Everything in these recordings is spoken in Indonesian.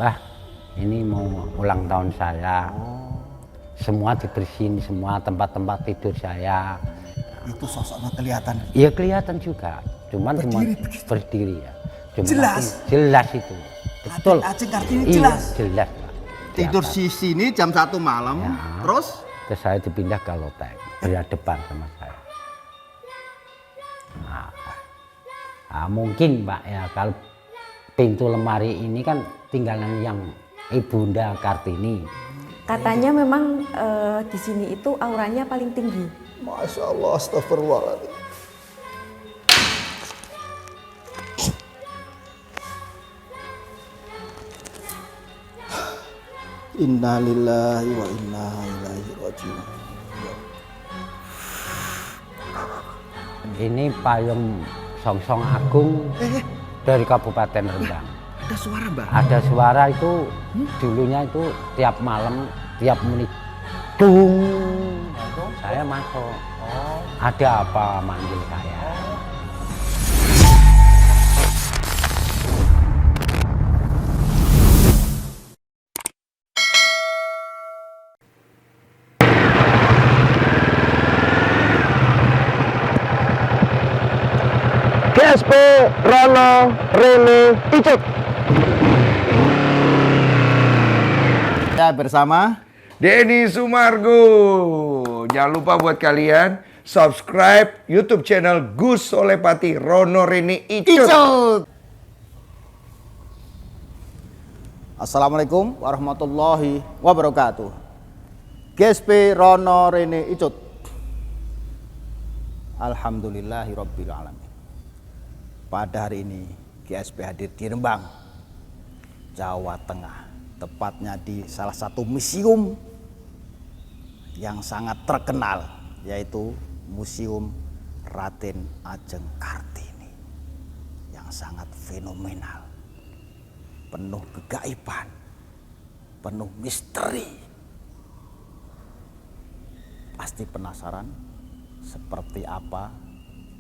Mbah, ini mau ulang tahun saya. Semua dibersihin, semua tempat-tempat tidur saya. Itu sosoknya kelihatan. Iya kelihatan juga, cuman berdiri ya. Cuma jelas itu. Betul. Aceh Kartini iya, jelas. Jelas, Pak. Tidur di sini jam 1 malam, Ya. terus saya dipindah ke loteng, berhadapan sama saya. Nah, mungkin Pak ya kalau pintu lemari ini kan tinggalan yang Ibunda Kartini. Katanya memang di sini itu auranya paling tinggi. Masya Allah, astagfirullahaladzim. Inna lillahi wa inna ilaihi rajiun. Ini payung Songsong Agung dari Kabupaten Rembang. Ada suara, Mbak? Ada suara itu dulunya itu tiap malam, tiap menit dung. Saya masuk. Ada apa manggil saya? GSP Rono Rene Icut. Ya, bersama Denny Sumargo. Jangan lupa buat kalian subscribe YouTube channel Gus Solepati Rono Rene Icut. Assalamualaikum warahmatullahi wabarakatuh. GSP Rono Rene Icut. Alhamdulillahirabbil alamin. Pada hari ini GSP hadir di Rembang, Jawa Tengah, tepatnya di salah satu museum yang sangat terkenal, yaitu Museum Raden Ajeng Kartini, yang sangat fenomenal, penuh kegaiban, penuh misteri. Pasti penasaran seperti apa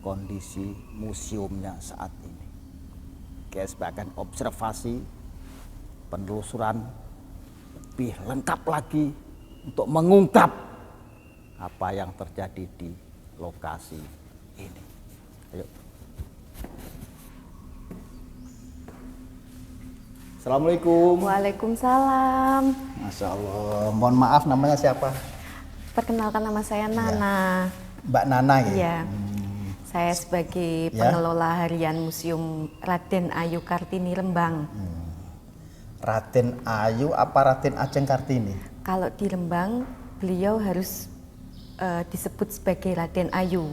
kondisi museumnya saat ini. GSP akan observasi, penelusuran lebih lengkap lagi untuk mengungkap apa yang terjadi di lokasi ini. Ayo. Assalamualaikum. Waalaikumsalam. Masya Allah. Mohon maaf, namanya siapa? Perkenalkan, nama saya Nana. Mbak Nana ya? Iya. Saya sebagai pengelola harian Museum Raden Ayu Kartini Rembang. Raden Ayu apa Raden Ajeng Kartini? Kalau di Rembang, beliau harus disebut sebagai Raden Ayu.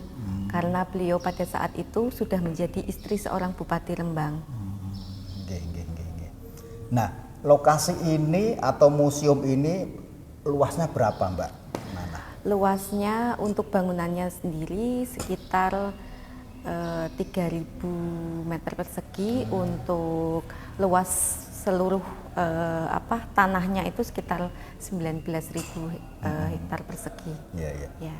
Karena beliau pada saat itu sudah menjadi istri seorang Bupati Rembang. Nah, lokasi ini atau museum ini luasnya berapa, Mbak Nana? Luasnya untuk bangunannya sendiri sekitar 3.000 meter persegi. Untuk luas seluruh tanahnya itu sekitar 19.000 hektar persegi. Ya.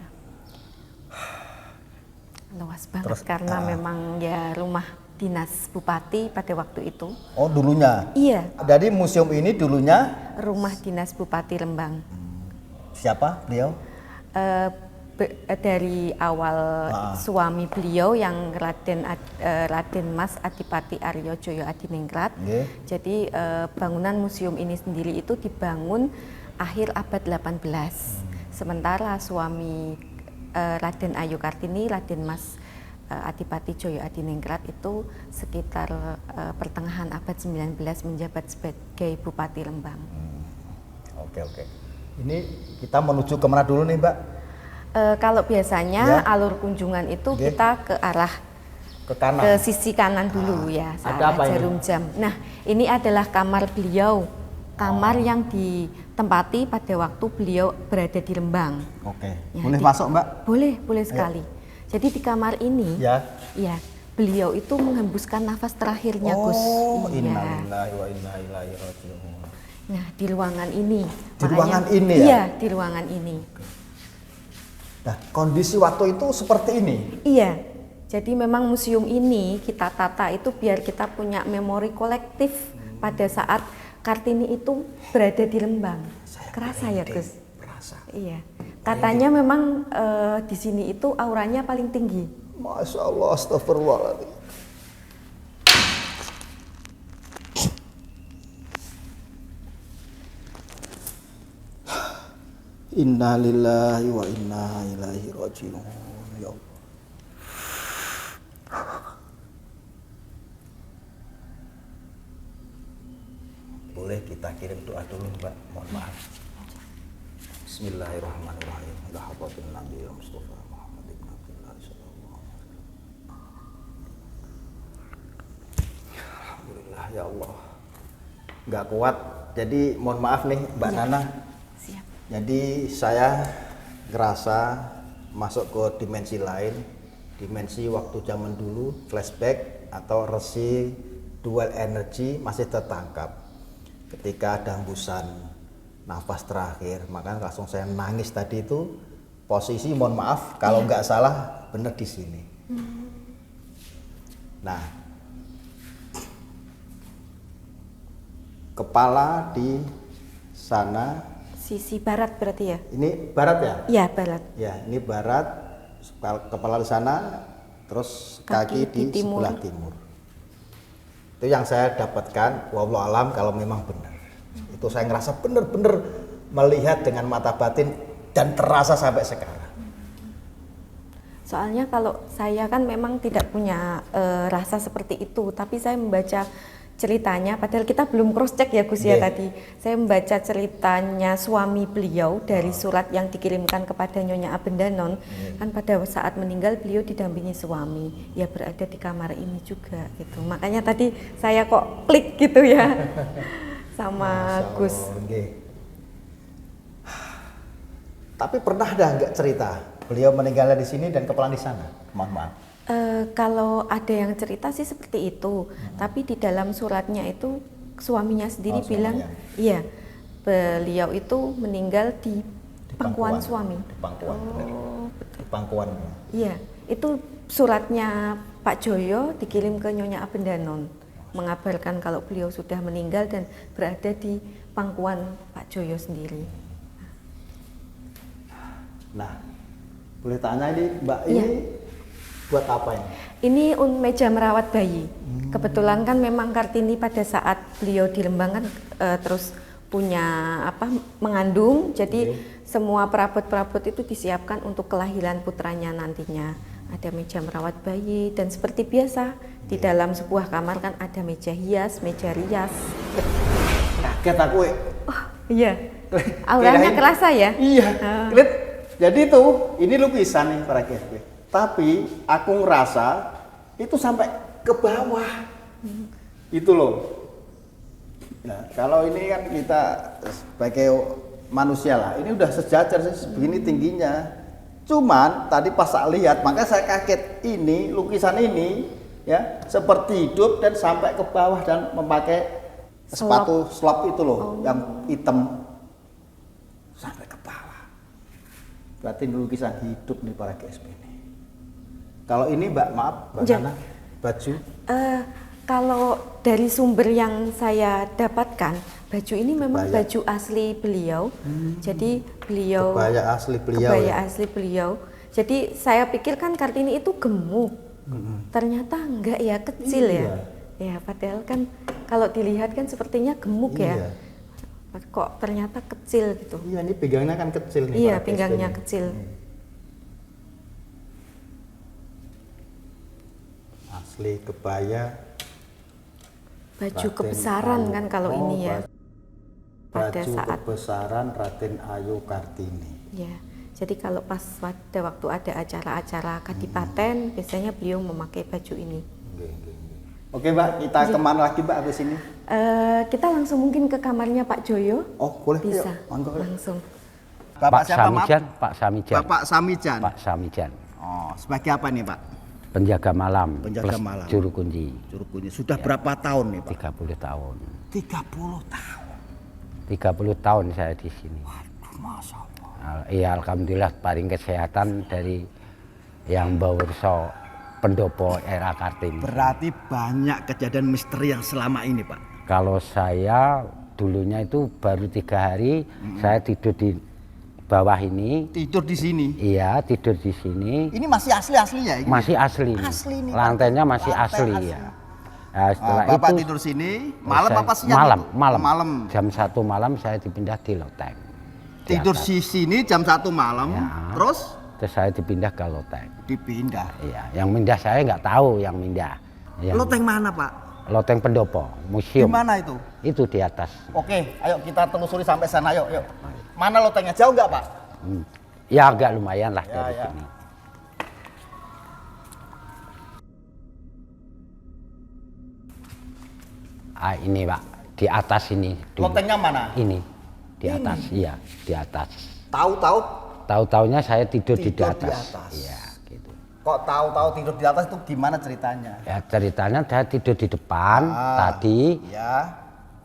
Luas banget. Terus, karena memang ya rumah dinas bupati pada waktu itu. Oh, dulunya? Iya. Jadi museum ini dulunya rumah dinas Bupati Rembang. Siapa beliau? Dari awal suami beliau yang Raden Mas Adipati Aryo Joyo Adiningrat. Jadi bangunan museum ini sendiri itu dibangun akhir abad 18. Sementara suami Raden Ayu Kartini, Raden Mas Adipati Joyo Adiningrat itu sekitar pertengahan abad 19 menjabat sebagai Bupati Rembang. Oke. Ini kita menuju kemana dulu nih, Mbak? Kalau biasanya alur kunjungan itu kita ke arah ke kanan, ke sisi kanan dulu ya, ada apa Jarum Jam. Nah, ini adalah kamar beliau, kamar yang ditempati pada waktu beliau berada di Rembang. Oke. Ya, boleh masuk, Mbak? Boleh sekali. Jadi di kamar ini, ya beliau itu menghembuskan nafas terakhirnya, Gus. Innalillahi wa inna ilaihi rajiun. Nah, di ruangan ini. Di ruangan ini ya? Iya, di ruangan ini. Nah, kondisi waktu itu seperti ini? Iya. Jadi memang museum ini kita tata itu biar kita punya memori kolektif pada saat Kartini itu berada di Lembang. Kerasa ya Gus? Kerasa. Iya. Katanya memang di sini itu auranya paling tinggi. Masya Allah, astagfirullahaladzim. Inna lillahi wa inna ilaihi raji'un. Ya Allah. Boleh kita kirim doa dulu Mbak, mohon maaf. Bismillahirrahmanirrahim. Ila hadratin Nabi Mustafa Muhammad ibn Abdullah sallallahu alaihi wasallam. Alhamdulillah ya Allah. Nggak kuat. Jadi mohon maaf nih Mbak Nana. Siap. Jadi saya ngerasa masuk ke dimensi lain, dimensi waktu zaman dulu, flashback atau resi dual energy masih tertangkap. Ketika ada hembusan nafas terakhir, maka langsung saya nangis tadi itu. Posisi mohon maaf kalau nggak salah bener di sini. Nah, kepala di sana. Sisi barat berarti ya? Ini barat ya? Iya, barat. Ya, ini barat, kepala di sana, terus kaki di sebelah timur. Itu yang saya dapatkan, wallahu alam kalau memang benar. Itu saya ngerasa benar-benar melihat dengan mata batin dan terasa sampai sekarang. Soalnya kalau saya kan memang tidak punya rasa seperti itu, tapi saya membaca ceritanya, padahal kita belum cross check ya Gus ya tadi. Saya membaca ceritanya suami beliau dari surat yang dikirimkan kepada Nyonya Abendanon. Kan pada saat meninggal beliau didampingi suami, ya berada di kamar ini juga gitu. Makanya tadi saya kok klik gitu ya sama Gus. Tapi pernah dah nggak cerita beliau meninggalnya di sini dan kepala di sana? Mohon maaf. Kalau ada yang cerita sih seperti itu, tapi di dalam suratnya itu suaminya sendiri bilang, iya, beliau itu meninggal di pangkuan suami. Di pangkuan, benar. Di pangkuan. Iya, itu suratnya Pak Joyo dikirim ke Nyonya Abendanon, mengabarkan kalau beliau sudah meninggal dan berada di pangkuan Pak Joyo sendiri. Nah, boleh tanya ini Mbak, ini buat apa ini? Ini meja merawat bayi. Kebetulan kan memang Kartini pada saat beliau di Lembang kan terus punya mengandung, jadi semua perabot-perabot itu disiapkan untuk kelahiran putranya nantinya. Ada meja merawat bayi dan seperti biasa di dalam sebuah kamar kan ada meja hias, meja rias. Kaget aku. Oh iya, auranya kerasa ya? Iya. Jadi tuh ini lukisan nih para GSP. Tapi aku ngerasa itu sampai ke bawah. Itu loh. Nah, kalau ini kan kita sebagai manusia lah, ini udah sejajar segini tingginya. Cuman tadi pas saya lihat, makanya saya kaget, ini lukisan ini ya seperti hidup dan sampai ke bawah dan memakai sepatu slop itu loh, yang hitam sampai ke bawah. Berarti ini lukisan hidup nih para GSP ini. Kalau ini Mbak, maaf Mbak Nana, baju? Kalau dari sumber yang saya dapatkan, baju ini memang baju asli beliau. Jadi beliau kebaya asli beliau. Kebaya asli beliau. Jadi saya pikir kan Kartini itu gemuk. Ternyata enggak ya, kecil ya. Ya padahal kan kalau dilihat kan sepertinya gemuk ya. Kok ternyata kecil gitu. Iya, ini pinggangnya kan kecil nih. Iya, pinggangnya kecil. Asli kebaya. Baju kebesaran kan kalau ini ya. Pada saat kebesaran Raden Ayu Kartini. Ya. Jadi kalau pas pada waktu ada acara-acara kadipaten, biasanya beliau memakai baju ini. Oke Mbak, kita kemana lagi Mbak habis ini? Kita langsung mungkin ke kamarnya Pak Joyo. Oh boleh, bisa. Yuk, langsung. Bapak siapa, Samijan, Pak Samijan. Bapak Samijan. Pak Samijan. Oh, sebagai apa nih Pak? Penjaga malam. Penjaga plus malam. Juru kunci. Juru kunci. Sudah berapa tahun nih Pak? 30 tahun. 30 tahun. 30 tahun saya di sini. Waduh, Masya Allah. Iya, alhamdulillah paling kesehatan dari yang Bawurso pendopo era Kartini. Berarti banyak kejadian misteri yang selama ini Pak? Kalau saya dulunya itu baru 3 hari saya tidur di bawah ini. Tidur di sini. Iya, tidur di sini. Ini masih asli ya? Ini? Masih asli. Asli nih. Lantainya masih Lantai asli ya. Nah, setelah Bapak itu tidur sini, malam apa siang? Malam, itu? malam. Malam. Jam 1 malam saya dipindah di loteng. Tidur di sini jam 1 malam, Ya. terus saya dipindah ke loteng. dipindah. Iya, yang mindah saya nggak tahu yang mindah. Yang Loteng mana, Pak? Loteng Pendopo, Di museum. mana itu? Itu di atas. Oke, ayo kita telusuri sampai sana, yuk. Mana lotengnya? Jauh nggak, Pak? Ya agak lumayan lah Ya, dari ya. sini. Ini Pak, di atas ini. dulu. Lotengnya mana? Ini, di atas, iya, di atas. Tahu-tahu Tahu-taunya saya tidur di Tidur atas. di atas. Iya, gitu. kok tahu-tahu tidur di atas itu gimana ceritanya? Ya ceritanya saya tidur di depan tadi. Ya.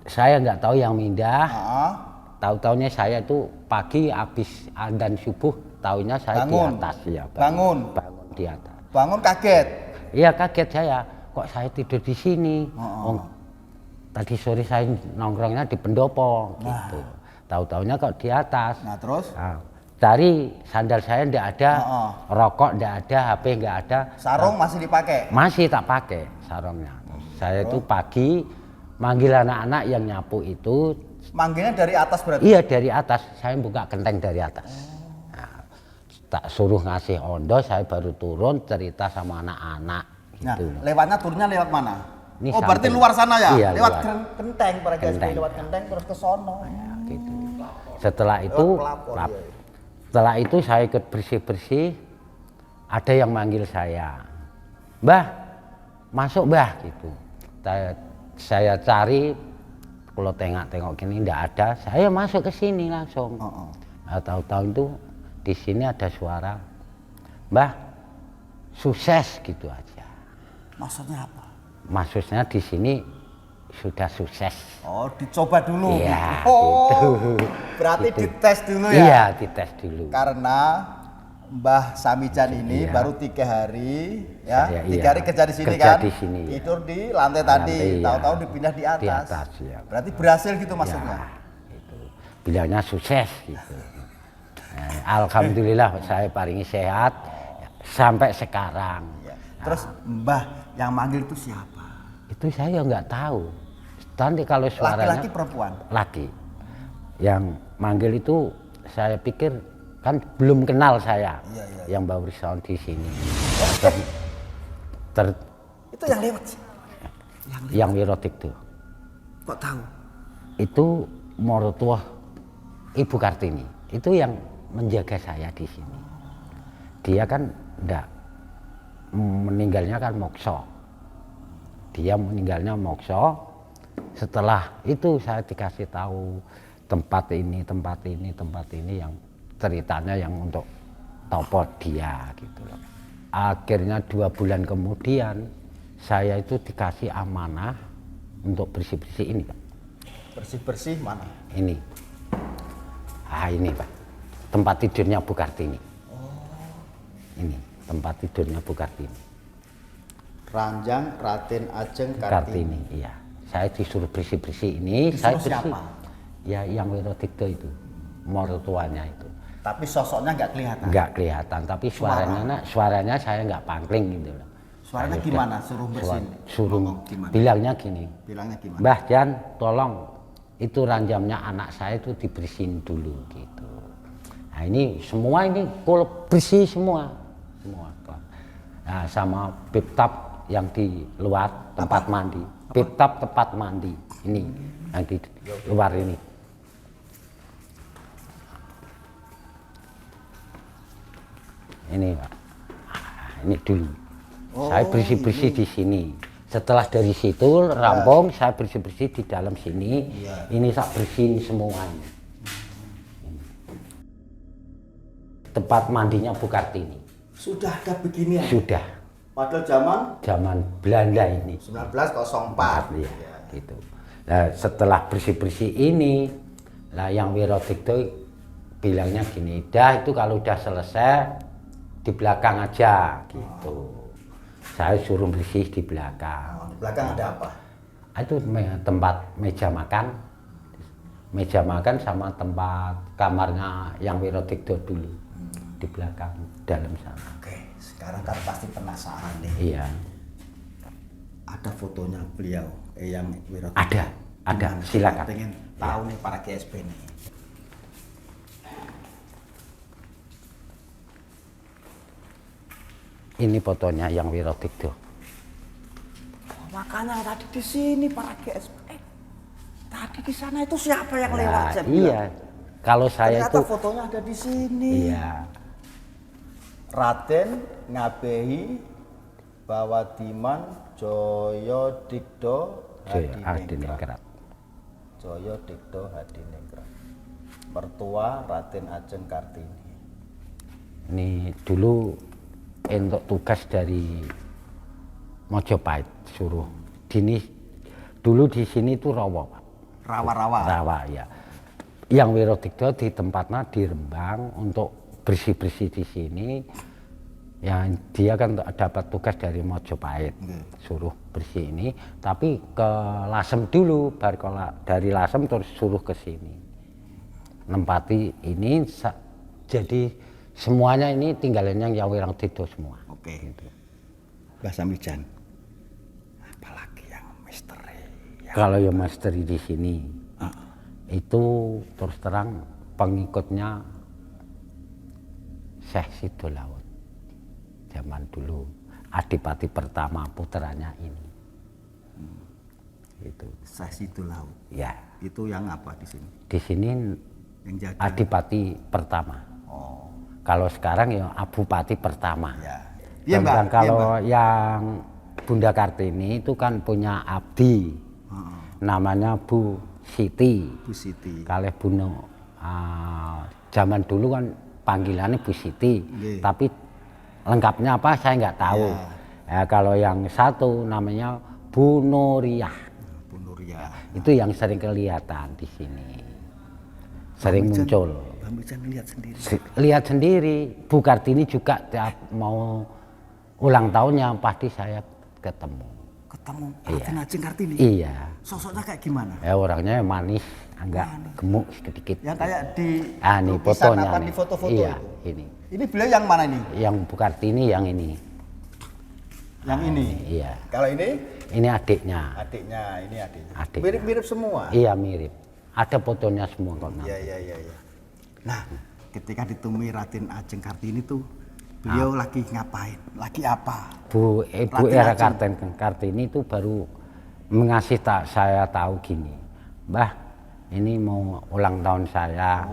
Saya nggak tahu yang mindah. Heeh. Tahu-taunya saya itu pagi habis adzan subuh, taunya saya Bangun. di atas ya. Bangun. Bangun di atas. Bangun kaget. Iya kaget saya, kok saya tidur di sini. Oh, tadi sore saya nongkrongnya di Pendopo gitu. Tahu-taunya kok di atas. Nah, terus Nah, cari sandal saya ndak ada, rokok ndak ada, HP nggak ada. sarung masih dipakai. Masih tak pakai sarungnya. Saya itu pagi manggil anak-anak yang nyapu itu. Manggilnya dari atas berarti. Iya dari atas, saya buka genteng dari atas. Nah, tak suruh ngasih ondo, saya baru turun cerita sama anak-anak. Nah, Gitu. lewatnya turunnya lewat mana? Ini Oh, berarti samping. luar sana ya? Iya, lewat luar. genteng para guys, Genteng. lewat genteng terus ke sono. Gitu. Setelah itu, pelapor, iya. setelah itu saya ikut bersih-bersih. Ada yang manggil saya, Mbah, masuk Mbah gitu. Saya cari, kalau tengok-tengok gini ndak ada, saya masuk ke sini langsung. Nah, tahu-tahu itu di sini ada suara, Mbah, sukses gitu aja. Maksudnya apa? Maksudnya di sini sudah sukses. Oh, dicoba dulu. Iya, Oh, gitu. berarti Gitu. dites dulu ya? Iya, dites dulu. Karena Mbah Samijan ini Iya. baru 3 hari ya, Saya, 3 iya. hari kerja di sini Kerja kan, di sini, ya. tidur di lantai tadi, Lantai, iya. tahu-tahu dipindah di atas. Di atas, ya. Berarti berhasil gitu maksudnya. Ya, itu. Bilangnya sukses gitu. Alhamdulillah saya paling sehat sampai sekarang. Ya. Terus Mbah yang manggil itu siapa? Itu saya nggak tahu. Nanti kalau suaranya Laki-laki perempuan? laki. Yang manggil itu saya pikir kan belum kenal saya. Iya. Yang baru sound di sini. Itu yang lewat sih. Yang Wirotik tuh. Kok tahu? Itu mertua Ibu Kartini. Itu yang menjaga saya di sini. Dia kan enggak, meninggalnya kan mokso. Dia meninggalnya mokso. Setelah itu saya dikasih tahu tempat ini yang ceritanya yang untuk topo dia gitu loh. Akhirnya 2 bulan kemudian saya itu dikasih amanah untuk bersih-bersih ini Pak. Bersih-bersih mana? Ini. Ini Pak. Tempat tidurnya Bu Kartini. Ini tempat tidurnya Bu Kartini. Ranjang Raden Ajeng Kartini. Kartini, iya. Saya disuruh bersih-bersih ini, saya Disuruh bersih. siapa? Ya yang Wirotikto itu, mertuanya itu. Tapi sosoknya nggak kelihatan. Nggak kelihatan, tapi suaranya saya nggak pangling gitu loh. Suaranya Saya gimana? udah- Suruh bersihin? Suruh Ngomong gimana? bilangnya gini, Bilangnya gimana? Mbah Jan, tolong itu ranjamnya anak saya itu dibersihin dulu gitu. Nah ini semua ini kalau bersih semua. Nah, sama bathtub yang di luar tempat mandi. Bathtub tempat mandi ini yang di luar ini. Ini Pak. Ini dulu. Saya bersih-bersih di sini. Setelah dari situ rampung, saya bersih-bersih di dalam sini. Ini saya bersihin semuanya. Tempat mandinya Bu Kartini. Sudah ada beginian? Sudah. Padahal Zaman Belanda ini. 1904. Ya, gitu. Nah, setelah bersih-bersih ini, lah yang Wirotikto bilangnya gini, dah itu kalau udah selesai di belakang aja gitu. Saya suruh bersih di belakang. Di belakang ada apa? Itu tempat meja makan. meja makan sama tempat kamarnya yang Wirodigdo dulu di belakang dalam sana. Oke, sekarang kan pasti penasaran nih. Iya. Ada fotonya beliau, yang Wirodigdo. Ada, Gimana? silakan. Pengen tahu nih para GSP nih. Ini fotonya yang Wirodigdo. Oh, makanya tadi di sini para GSP. Tadi di sana itu siapa yang lewat? Nah, Saya bilang. iya. Kalau saya Ternyata itu fotonya ada di sini. iya. Raden Ngabehi Bawadiman Joyodigdo Hadiningrat. Joyodigdo Hadiningrat. Mertua Raden Ajeng Kartini. Ini dulu untuk tugas dari Mojopahit suruh dulu di sini itu rawa, Pak. Rawa-rawa. Rawa ya. Yang Wirodigdo di tempatnya di Rembang untuk bersih-bersih di sini. Yang dia kan dapat tugas dari Mojopahit, suruh bersih ini. Tapi ke Lasem dulu, baru dari Lasem terus suruh ke sini. Nempati ini jadi semuanya ini tinggalannya yang Wirodigdo semua. Oke. Gitu. Mbah Samijan. Apalagi yang misteri. Kalau yang misteri di sini itu terus terang pengikutnya Syekh Sidolaut. Zaman dulu adipati pertama putranya ini. Itu. Syekh Sidolaut. Ya. Itu yang apa di sini? Di sini Yang jaga. adipati pertama. Oh. Kalau sekarang ya Abupati pertama. Ya. Iya, Mbak. Dan kalau Iya, Mbak. yang Bunda Kartini itu kan punya abdi. Namanya Bu Siti. Bu Siti. Kalih Buno zaman dulu kan panggilannya Bu Siti. Nggih. Tapi lengkapnya apa saya nggak tahu. Ya, kalau yang satu namanya Bu Nuriyah. Bu Nuria. Itu yang sering kelihatan di sini. Sering muncul. Mbak Mijan lihat sendiri. Lihat sendiri, Bu Kartini juga tiap mau ulang tahunnya pasti saya ketemu. Ketemu Raden Ajeng Kartini. Iya. Sosoknya kayak gimana? Ya orangnya manis, agak gemuk sedikit. Yang kayak di Ini lukisan fotonya apa, nih. di foto-foto Iya, itu. ini. Ini beliau yang mana ini? Yang Bu Kartini yang ini. Yang ini. Iya. Kalau ini Ini adiknya. adiknya, ini adiknya. Adiknya. Mirip-mirip semua. Iya mirip. Ada fotonya semua kok. Iya, iya, iya, iya. Nah, ketika ditemui Raden Ajeng Kartini tuh beliau lagi ngapain? Lagi apa? Ibu Raden Era Ajeng. Kartini itu baru mengasih saya tahu gini, Mbah, ini mau ulang tahun saya,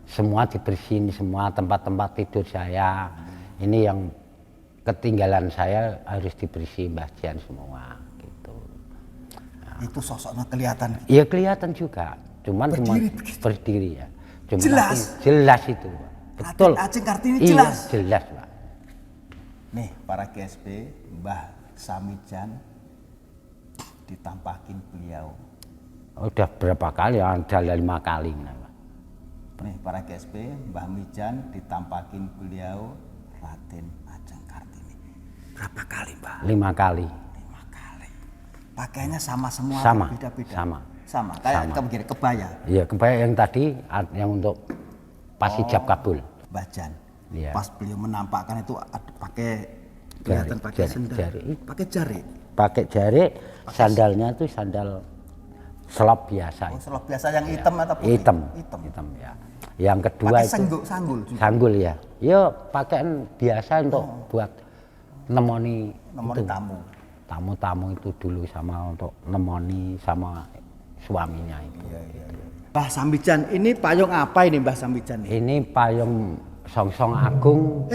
semua dibersihin, semua tempat-tempat tidur saya, ini yang ketinggalan saya harus dibersihin Mbah Jian semua, gitu. Itu sosoknya kelihatan. Iya kelihatan juga, cuman Berdiri cuma begitu? berdiri ya. Cuma Jelas? jelas itu, Pak. Betul. Raden Ajeng Kartini Iya, jelas? jelas, Pak. Nih, para GSP, Mbah Samijan ditampakin beliau. Udah berapa kali? Ada 5 kali. Nih, para GSP, Mbah Mijan ditampakin beliau Raden Ajeng Kartini. Berapa kali, Mbah? 5 kali. 5 kali. Pakaiannya sama semua, Sama, beda-beda. sama. Sama, kayak Sama. kamu gini, kebaya. Iya, kebaya yang tadi yang untuk pas hijab kabul. Mbah Jan. Iya. Pas beliau menampakkan itu pakai kelihatan pakai jari, sendal. jari. Pakai jari. Pakai jari, sandalnya itu sandal selop biasa. Oh, selop biasa yang hitam atau putih? Hitam. Hitam. Hitam ya. Yang kedua Pakai itu sanggul juga. sanggul ya. Ya pakaian biasa untuk buat nemoni Nemoni itu. tamu. Tamu-tamu itu dulu sama untuk nemoni sama suaminya itu. Mbah Samijan, ini payung apa ini Mbah Samijan? Ini payung Songsong Agung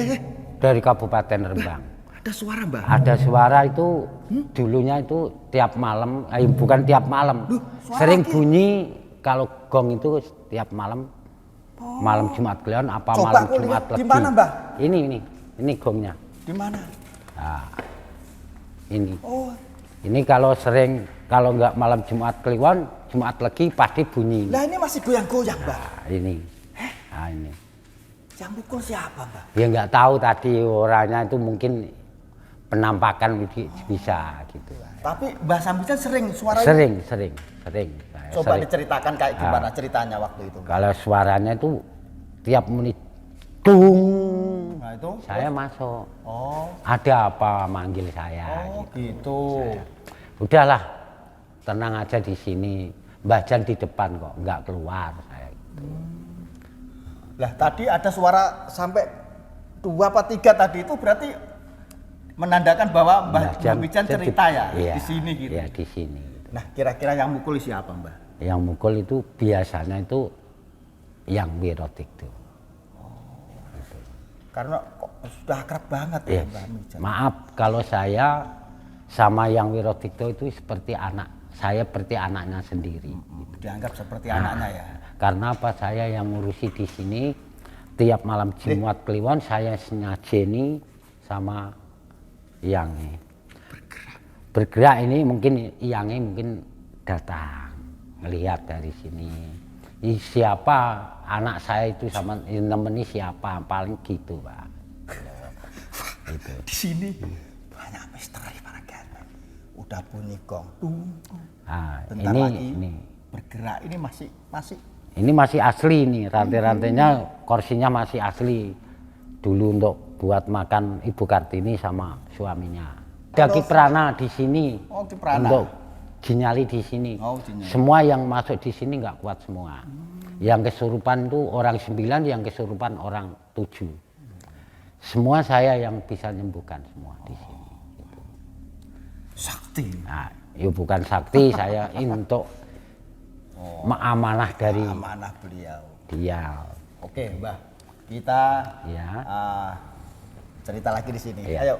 dari Kabupaten Rembang. Ada suara Mbah? Ada suara itu dulunya itu tiap malam, bukan tiap malam, suara sering lagi? bunyi kalau gong itu tiap malam, malam Jumat Kliwon apa Coba malam aku Jumat lihat. Legi. Di mana, Mbah? Ini gongnya. Di mana? Nah, ini. Oh, Ini kalau kalau nggak malam Jumat Kliwon, Jumat Legi pasti bunyi. lah ini masih goyang-goyang Mbah. Nah, ini. Nah, ini. Yang pukul siapa Mbah? Dia nggak tahu tadi orangnya itu mungkin penampakan bisa gitu. Tapi Mbah Samijan sering suara Sering. Coba diceritakan kayak gimana ceritanya waktu itu. Kalau suaranya itu tiap menit dung, Nah itu saya masuk. oh Ada apa manggil saya? gitu. Udahlah, tenang aja di sini. Mbah Jan di depan kok, nggak keluar saya. Lah tadi ada suara sampai 2 apa 3 tadi itu berarti menandakan bahwa Mbah Wijan cerita ya iya, di sini gitu. Iya, di sini. Nah, kira-kira yang mukul siapa, Mbah? Yang mukul itu biasanya itu yang Wirotik tuh. Karena kok sudah akrab banget Iya. ya Mbah Wijan. Maaf kalau saya sama yang Wirotikto itu seperti anak, saya seperti anaknya sendiri. Dianggap seperti anaknya ya. Karena apa, saya yang ngurusi di sini tiap malam Jumat Kliwon saya nyajeni sama yang bergerak ini mungkin Iyangnya mungkin datang melihat dari sini. Siapa anak saya itu sama nemeni siapa paling gitu, Pak. Itu. Di sini banyak misteri para guys. Udah bunyi gong. Nah, Bentar ini, lagi ini. bergerak ini masih Ini masih asli nih, rantai-rantainya kursinya masih asli. Dulu untuk buat makan Ibu Kartini sama suaminya. Ada Kiprana di sini. Oh, Kiprana. Untuk Jinyali di sini. Oh, Jinyali. Semua yang masuk di sini nggak kuat semua. Yang kesurupan itu orang 9, yang kesurupan orang 7. Semua saya yang bisa nyembuhkan semua di sini. Gitu. sakti. Nah, ya bukan sakti, saya ini untuk amanah dari Amanah beliau. dia. Oke, Mbah. Kita Ya. cerita lagi di sini. Iya. Ayo.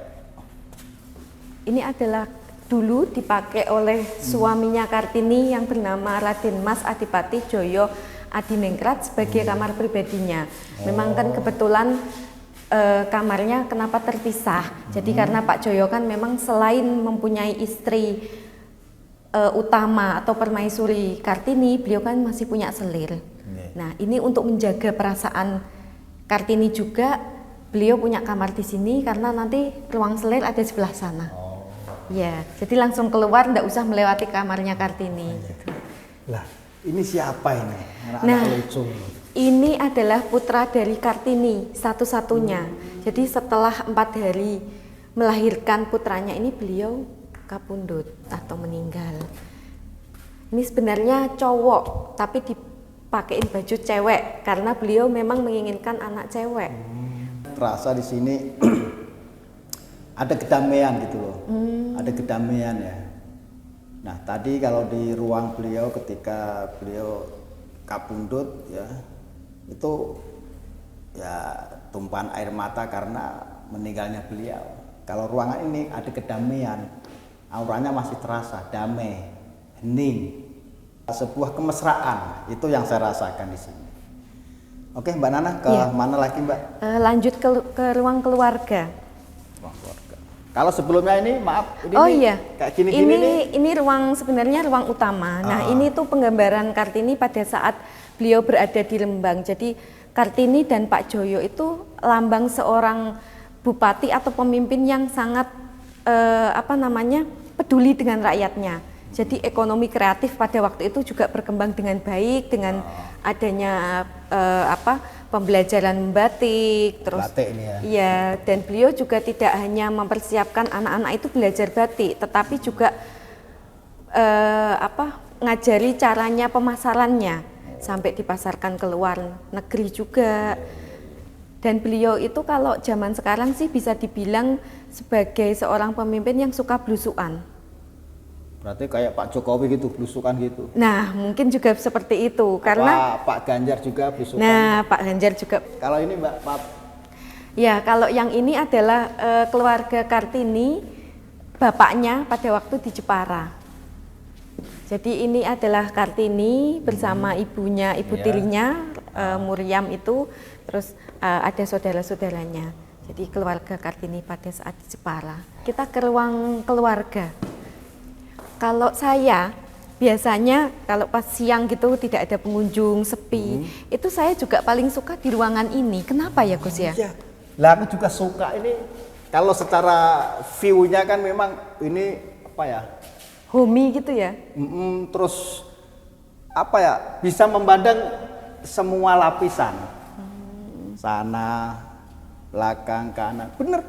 Ini adalah dulu dipakai oleh suaminya Kartini yang bernama Raden Mas Adipati Joyo Adiningrat sebagai kamar pribadinya. Memang kan kebetulan kamarnya kenapa terpisah. Jadi karena Pak Joyo kan memang selain mempunyai istri utama atau permaisuri Kartini, beliau kan masih punya selir. Nah, ini untuk menjaga perasaan Kartini juga, beliau punya kamar di sini karena nanti ruang selir ada di sebelah sana. Ya, jadi langsung keluar, ndak usah melewati kamarnya Kartini. Gitu. Lah, ini siapa ini? Anak-anak Nah, lucu. ini adalah putra dari Kartini satu-satunya. Jadi setelah 4 hari melahirkan putranya ini beliau kapundut atau meninggal. Ini sebenarnya cowok, tapi dipakein baju cewek karena beliau memang menginginkan anak cewek. Terasa di sini ada kedamaian gitu loh. Ada kedamaian ya. Nah, tadi kalau di ruang beliau ketika beliau kapundut ya, itu ya tumpahan air mata karena meninggalnya beliau. Kalau ruangan ini ada kedamaian, auranya masih terasa damai, hening, sebuah kemesraan. Itu yang saya rasakan di sini. Oke, Mbak Nana, ke Iya. mana lagi, Mbak? Lanjut ke ruang keluarga. Ruang keluarga. Kalau sebelumnya ini, maaf, ini Oh nih, iya, kayak gini-gini nih. ini sebenarnya ruang utama. Nah, ini tuh penggambaran Kartini pada saat beliau berada di Lembang. Jadi Kartini dan Pak Joyo itu lambang seorang bupati atau pemimpin yang sangat peduli dengan rakyatnya. Jadi ekonomi kreatif pada waktu itu juga berkembang dengan baik dengan adanya pembelajaran membatik, terus Batik ini ya. iya, dan beliau juga tidak hanya mempersiapkan anak-anak itu belajar batik, tetapi juga ngajari caranya pemasarannya sampai dipasarkan ke luar negeri juga. Dan beliau itu kalau zaman sekarang sih bisa dibilang sebagai seorang pemimpin yang suka blusukan. Berarti kayak Pak Jokowi gitu, blusukan gitu. Nah, mungkin juga seperti itu karena Pak Ganjar juga blusukan. nah, Pak Ganjar juga. Kalau ini Mbak, maaf, Ya, kalau yang ini adalah keluarga Kartini, bapaknya pada waktu di Jepara. Jadi ini adalah Kartini bersama ibunya, ibu tirinya, Muriam itu, terus ada saudara-saudaranya. Jadi keluarga Kartini pada saat di Jepara. Kita ke ruang keluarga. Kalau saya biasanya kalau pas siang gitu tidak ada pengunjung, sepi, itu saya juga paling suka di ruangan ini. Kenapa ya Gus ya? iya. Lah aku juga suka ini. Kalau secara view-nya kan memang ini apa ya? Homey gitu ya? Terus apa ya, bisa memandang semua lapisan. Sana, belakang, kanan. Bener.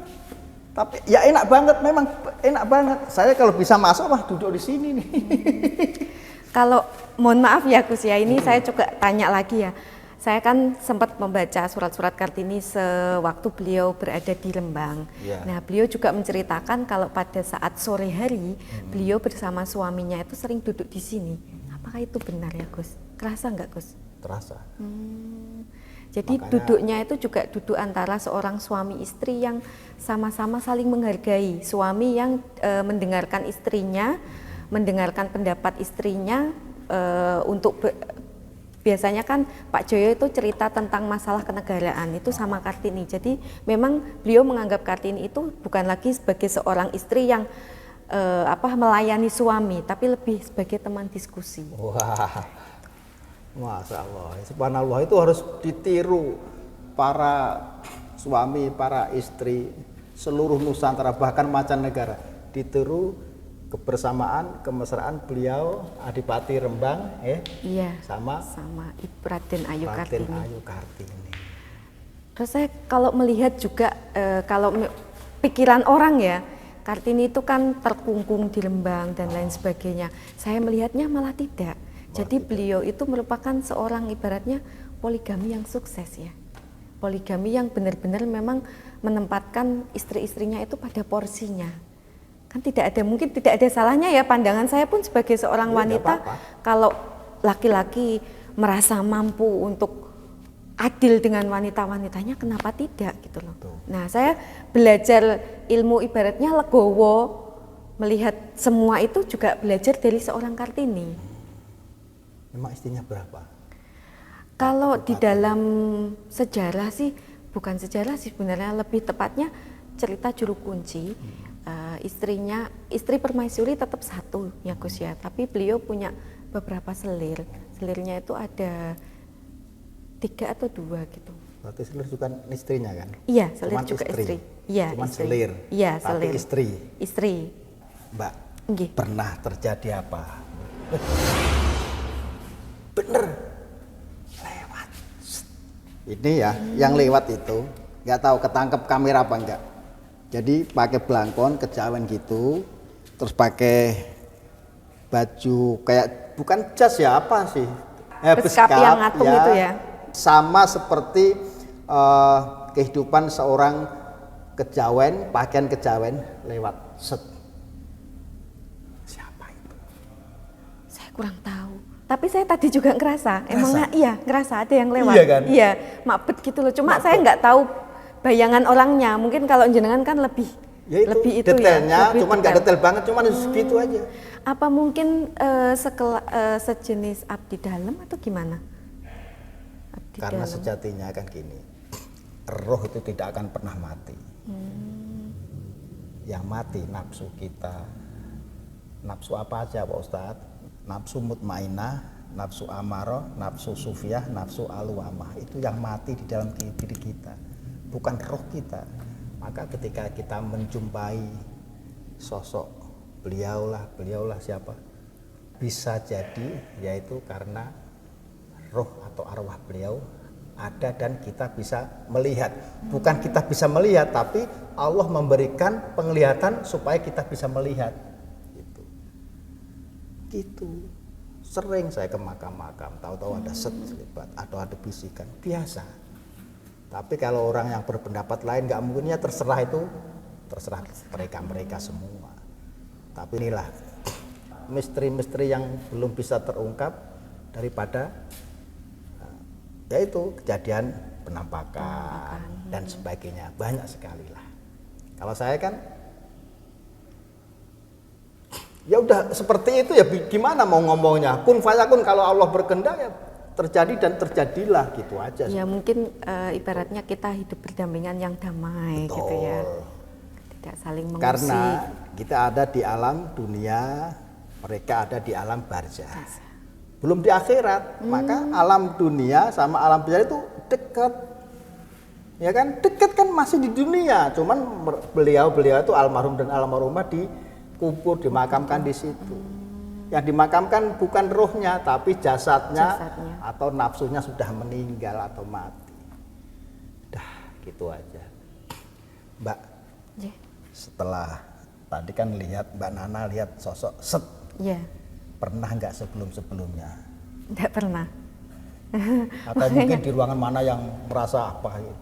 Tapi ya enak banget, memang enak banget. Saya kalau bisa masuk mah duduk di sini nih. Kalau mohon maaf ya Gus ya, ini saya juga tanya lagi ya. Saya kan sempat membaca surat-surat Kartini sewaktu beliau berada di Lembang. Ya. Nah, beliau juga menceritakan kalau pada saat sore hari beliau bersama suaminya itu sering duduk di sini. Apakah itu benar ya Gus? Kerasa nggak Gus? Terasa. Jadi duduknya itu juga duduk antara seorang suami istri yang sama-sama saling menghargai. Suami yang mendengarkan istrinya, mendengarkan pendapat istrinya biasanya kan Pak Joyo itu cerita tentang masalah kenegaraan itu sama Kartini. Jadi memang beliau menganggap Kartini itu bukan lagi sebagai seorang istri yang melayani suami, tapi lebih sebagai teman diskusi. Wah, Masya Allah, subhanallah, itu harus ditiru para suami, para istri, seluruh Nusantara, bahkan mancanegara. Ditiru kebersamaan, kemesraan beliau Adipati Rembang, Iya, sama Ibu Raden Ayu Raden Kartini. Ayu Kartini. Terus saya kalau melihat juga kalau pikiran orang ya, Kartini itu kan terkungkung di Lembang dan lain sebagainya. Saya melihatnya malah tidak. Jadi beliau itu merupakan seorang ibaratnya poligami yang sukses ya. Poligami yang benar-benar memang menempatkan istri-istrinya itu pada porsinya. Kan mungkin tidak ada salahnya ya, pandangan saya pun sebagai seorang wanita, kalau laki-laki merasa mampu untuk adil dengan wanita-wanitanya, kenapa tidak gitu loh. Nah, saya belajar ilmu ibaratnya legowo, melihat semua itu juga belajar dari seorang Kartini. Memang istrinya berapa? Kalau di dalam sejarah sih, bukan sejarah sih sebenarnya, lebih tepatnya cerita juru kunci. Istri Permaisuri tetap satu ya Gus ya, tapi beliau punya beberapa selir. Selirnya itu ada 3 atau 2 gitu. Berarti selir juga istrinya kan? Iya, selir Cuman juga istri. istri. Iya, Cuman istri. selir. Iya, Tapi selir. istri. Mbak, Nggih. pernah terjadi apa? Bener. Lewat. Ini ya, yang lewat itu nggak tahu ketangkep kamera apa enggak. Jadi pakai belangkon kejawen gitu, terus pakai baju kayak bukan jas ya, apa sih? Beskap yang ngatung itu ya. Sama seperti kehidupan seorang kejawen, pakaian kejawen lewat set. Siapa itu? Saya kurang tahu. Tapi saya tadi juga ngerasa, emangnya iya ngerasa ada yang lewat. Iya kan? Iya, mabet gitu loh. Cuma saya nggak tahu bayangan orangnya. Mungkin kalau jenengan kan lebih Ya itu, lebih itu detailnya, ya. cuman nggak detail banget, cuman segitu aja. Apa mungkin sejenis abdi dalam atau gimana? Abdi Karena dalam. sejatinya kan gini, roh itu tidak akan pernah mati. Yang mati nafsu kita. Nafsu apa aja Pak Ustadz? Nafsu mutmainah, nafsu amarah, nafsu sufiyah, nafsu alwamah. Itu yang mati di dalam diri kita, bukan roh kita. Maka ketika kita menjumpai sosok beliaulah siapa? Bisa jadi yaitu karena roh atau arwah beliau ada dan kita bisa melihat. Bukan kita bisa melihat, tapi Allah memberikan penglihatan supaya kita bisa melihat. Gitu. Sering saya ke makam-makam, tahu-tahu ada selibat atau ada bisikan, biasa. Tapi kalau orang yang berpendapat lain nggak mungkin, ya terserah mereka semua. Tapi inilah misteri-misteri yang belum bisa terungkap daripada yaitu kejadian penampakan dan sebagainya, banyak sekali lah. Kalau saya kan ya udah seperti itu ya, gimana mau ngomongnya, kun fayakun, kalau Allah berkehendak ya terjadi dan terjadilah, gitu aja. Ya mungkin ibaratnya kita hidup berdampingan yang damai. Betul. Gitu ya, tidak saling mengusik. Karena kita ada di alam dunia, mereka ada di alam barzah, belum di akhirat. Maka alam dunia sama alam barzah itu dekat, ya kan, dekat kan, masih di dunia, cuman beliau itu almarhum dan almarhumah dikubur, dimakamkan di situ. Yang dimakamkan bukan rohnya, tapi jasadnya, Jasadnya. atau nafsunya sudah meninggal atau mati. Dah, gitu aja. Mbak, Iya. setelah tadi kan lihat Mbak Nana lihat sosok set, Iya, pernah nggak sebelum-sebelumnya? tidak pernah. Atau mungkin di ruangan mana yang merasa apa gitu?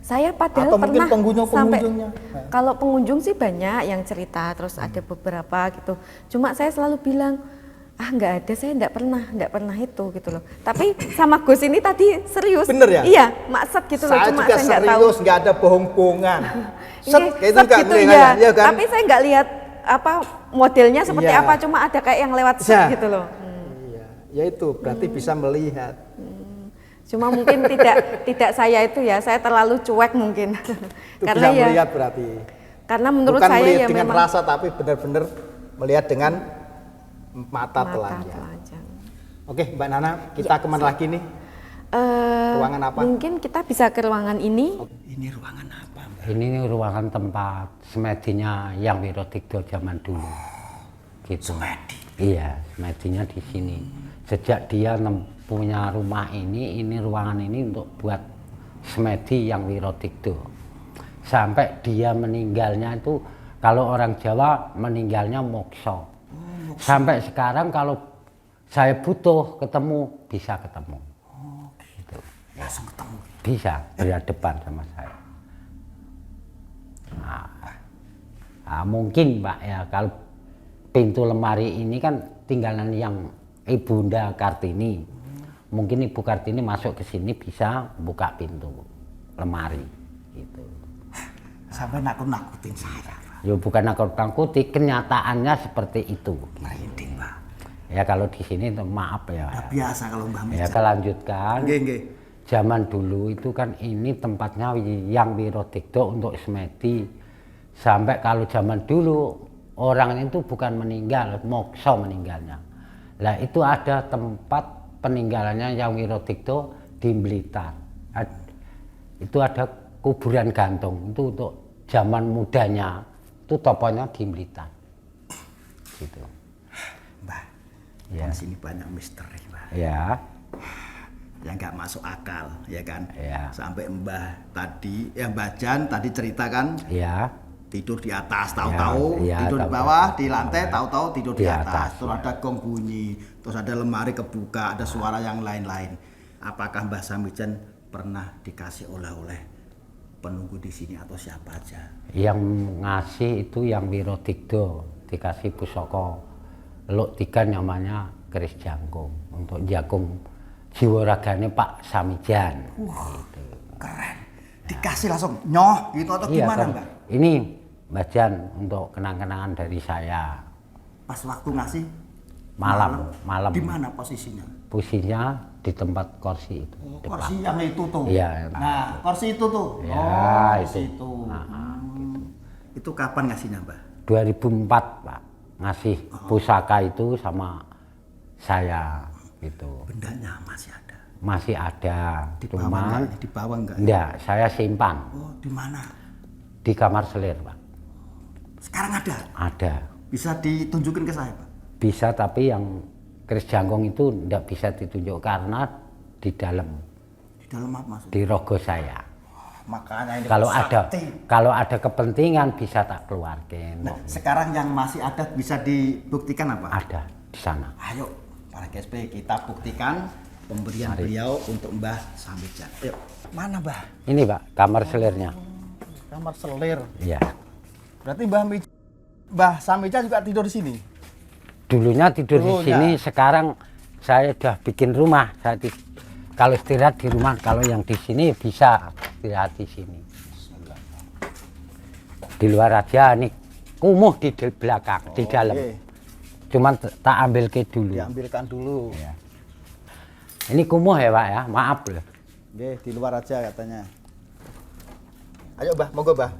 Saya padahal Atau mungkin pernah pengunjung-pengunjungnya? sampai, kalau pengunjung sih banyak yang cerita, terus ada beberapa gitu. Cuma saya selalu bilang, nggak ada, saya nggak pernah itu gitu loh. Tapi sama Gus ini tadi serius. Bener ya? Iya, maksud gitu loh. Saya Cuma juga saya nggak tahu. serius, nggak ada bohong-bohongan. Set, Iya, kayak itu set nggak gitu boleh ya. nanya, iya kan? Tapi saya nggak lihat apa modelnya seperti Iya. apa. Cuma ada kayak yang lewat set Ya. gitu loh. Iya, ya itu berarti bisa melihat. Cuma mungkin tidak saya itu ya, saya terlalu cuek mungkin. Itu Karena bisa ya, melihat berarti. karena menurut Bukan saya melihat ya dengan memang rasa, tapi benar-benar melihat dengan mata telanjang. telanjang. Oke, Mbak Nana, kita kemana lagi nih? Ruangan apa? Mungkin kita bisa ke ruangan ini. Ini ruangan apa, Mbak? Ini ruangan tempat semedinya yang Wirodigdo zaman dulu. Gitu. Semedi. Iya, semedinya di sini. Sejak dia punya rumah ini ruangan ini untuk buat semedi yang Wirodigdo. Sampai dia meninggalnya itu, kalau orang Jawa meninggalnya mokso. Sampai sekarang kalau saya butuh ketemu, bisa ketemu. Gitu. Langsung ketemu. Bisa berhadapan sama saya. Nah, mungkin Pak ya, kalau pintu lemari ini kan tinggalan yang Ibunda Kartini. Mungkin Ibu Kartini masuk ke sini bisa buka pintu lemari gitu. Sampai nakut-nakutin saya. Ya bukan nakut-nakuti, kenyataannya seperti itu. Merinding, Mbak. Ya kalau di sini maaf ya. Udah biasa kalau Mbak Ya Mica. kelanjutkan. Nggih, nggih. Zaman dulu itu kan ini tempatnya yang Wirodigdo untuk semedi. Sampai kalau zaman dulu orang itu bukan meninggal, mokso meninggalnya. Lah itu ada tempat peninggalannya yang Wirodigdo di Blitar. Itu ada kuburan gantung, itu untuk zaman mudanya, itu toponya di Blitar. Gitu. Mbak, Ya. di sini banyak misteri, Mbak. Ya, Yang nggak masuk akal, ya kan? Ya. Sampai Mbah tadi, Mbah Jan tadi ceritakan ya, tidur di atas, tahu-tahu Ya, tidur di tahu-tahu. bawah, di lantai, tahu-tahu tidur di Di atas. atas, Terus ada gong bunyi, terus ada lemari kebuka, ada suara yang lain-lain. Apakah Mbah Samijan pernah dikasih oleh-oleh penunggu di sini atau siapa aja? yang ngasih itu yang Wirodigdo dikasih pusaka Luk Tigan namanya keris jangkung untuk jagung jiwa ragane Pak Samijan. Gitu. Keren. Dikasih langsung nyoh gitu atau Iya, gimana, kan. Mbak? Ini Mbak Jan untuk kenang-kenangan dari saya. Pas waktu ngasih Malam. Di mana posisinya? Posisinya di tempat kursi itu. Oh, depan. kursi yang itu tuh. Iya. Nah, kursi itu tuh. Ya, kursi itu. itu. Nah, gitu. Itu kapan ngasihnya, Mbak? 2004 Pak ngasih pusaka itu sama saya gitu. Bendanya masih ada. Masih ada, Di bawah cuman enggak? Di bawah enggak? enggak, saya simpan Oh, di mana? di kamar selir Pak. Sekarang ada. Ada. Bisa ditunjukin ke saya, Pak? Bisa, tapi yang keris jangkung itu enggak bisa ditunjuk karena di dalam, Di dalam apa maksudnya? di rogo saya. Makanya ini Kalau sakti. ada kepentingan bisa tak keluarkan. Nah, sekarang yang masih ada bisa dibuktikan apa? Ada di sana. Ayo, para GSP kita buktikan pemberian Mari. beliau untuk Mbah Samijan. Ayo, mana Mbah? Ini Pak, kamar selirnya. Kamar selir. Iya. Berarti Mbah Samijan juga tidur di sini. Dulunya tidur di Dulunya. sini, sekarang saya udah bikin rumah. Kalau istirahat di rumah, kalau yang di sini bisa istirahat di sini. Di luar aja nih, kumuh di belakang, di dalam. Oke. Cuman tak ambil ke dulu. Diambilkan dulu. Ya. Ini kumuh ya Pak ya, maaf loh. Oke, di luar aja katanya. Ayo Mbah, monggo Mbah.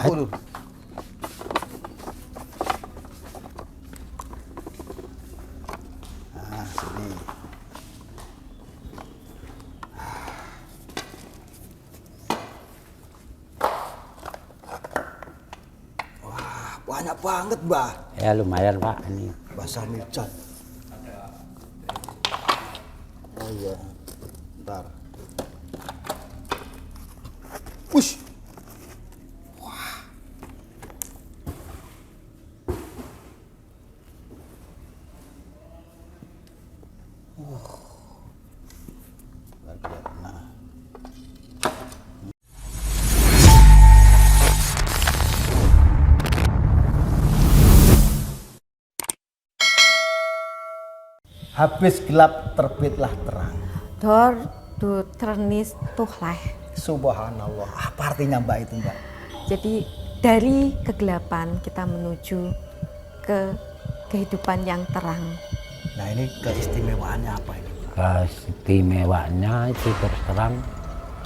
Ayo. Nah, sini. Wah, banyak banyak banget, Mbah. Ya lumayan Pak ini. Basah micat. Oh iya. Bentar. Wush. Habis gelap terbitlah terang. Dor du ternis tuhleh. Subhanallah. Apa artinya Mbak itu, Mbak? Jadi dari kegelapan kita menuju ke kehidupan yang terang. Nah, ini keistimewaannya apa ini? Keistimewaannya itu terus terang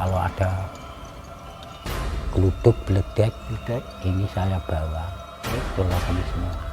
kalau ada geluduk beledek ini saya bawa. Itulah kami semua.